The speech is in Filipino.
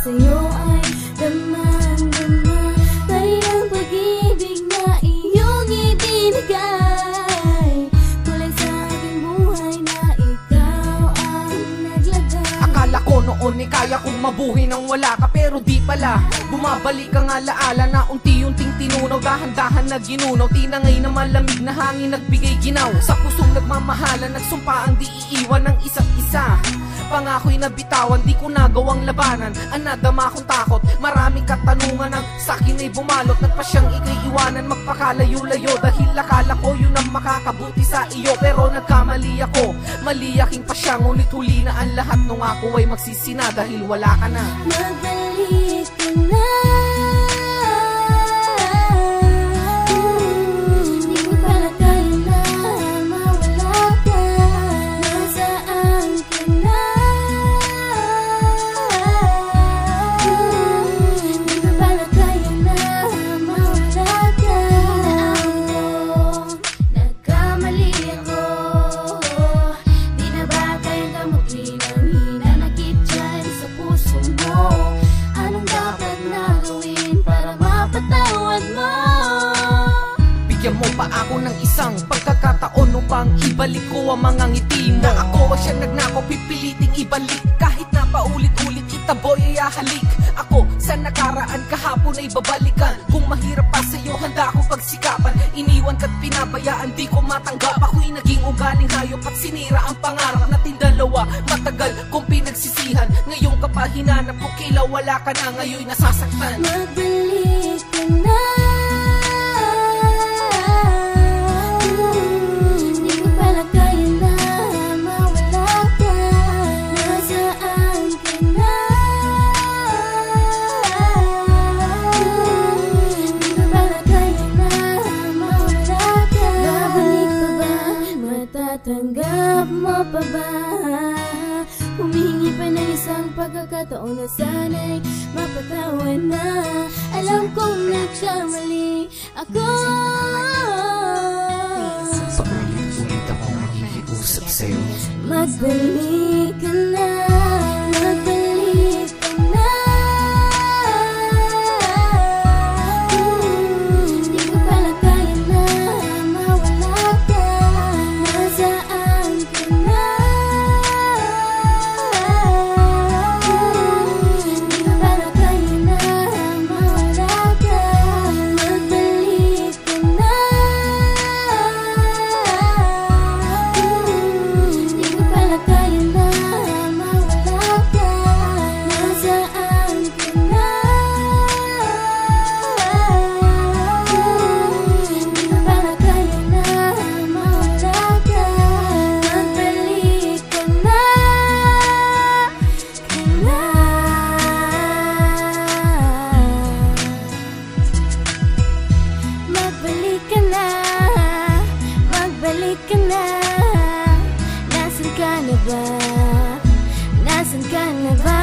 sa'yo ay damang-dama. Kayang pag-ibig na iyong ibinigay, kulay sa aking buhay na ikaw ang naglagay. Akala ko noon ay kaya kong mabuhay nang wala ka, pero di pala. Bumabalik ang alaala na unti-unting tinunaw, dahan-dahan na ginunaw. Tinangay na malamig na hangin nagbigay ginaw. Sa pusong nagmamahalan, nagsumpa ang di iiwan ng isa't isa. Pangako'y nabitawan, di ko nagawang labanan. Ang nadama kong takot, maraming katanungan ang sa'kin ay bumalot. Nagpasyang ikay iwanan, magpakalayo-layo, dahil akala ko yun ang makakabuti sa iyo. Pero nagkamali ako, mali aking pasyang, ngunit huli na ang lahat nung ako ay magsisina dahil wala ka na. Magbalik ka na, di ko pala kaya na mawala ka. Nasaan ka na, di ko pala kaya na mawala ka. Nagkamali ako, di na ba kaya kamuti ng hinanakit dyan sa puso mo? Anong dapat na gawin para mapatawad mo? Bigyan mo pa ako ng isang pagkakataon upang ibalik ko ang mga ngiti mo. Na ako siyang nagnako, pipiliting ibalik. Kahit na paulit-ulit itaboy ay ahalik. Ako sa nakaraan kahapon ay babalikan. Kung mahirap pa sa'yo, handa akong pagsikapan. Iniwan ka't pinabayaan, di ko matanggap. Ako'y naging ugaling hayop at sinira ang pangarap natin dalawa. Matagal kong pinagsisihan, ngayon ka pa hinanap ko. Kailan wala ka na, ngayon'y nasasaktan. Magbalik ka na, di ko pala kaya na mawala ka. Nasaan ka na, di ko pala kaya na mawala ka. Babalik pa ba? Matatanggap mo pa ba? Humihingi pa ng isang pagkakataon na sana'y mapatawad na. Alam kong nagkamali ako. Paulit-ulit akong makikiusap sa'yo. Magbalik ka na, magbalik ka na. Di ko pala kaya na mawala ka. Nasaan ka na, di ko pala kaya na mawala ka. Magbalik ka na, di ko pala kaya na mawala ka. Nasaan ka na, di ko pala kaya na mawala ka. Magbalik ka na, magbalik ka na, magbalik ka na. Nasaan ka na ba? Nasaan ka na ba?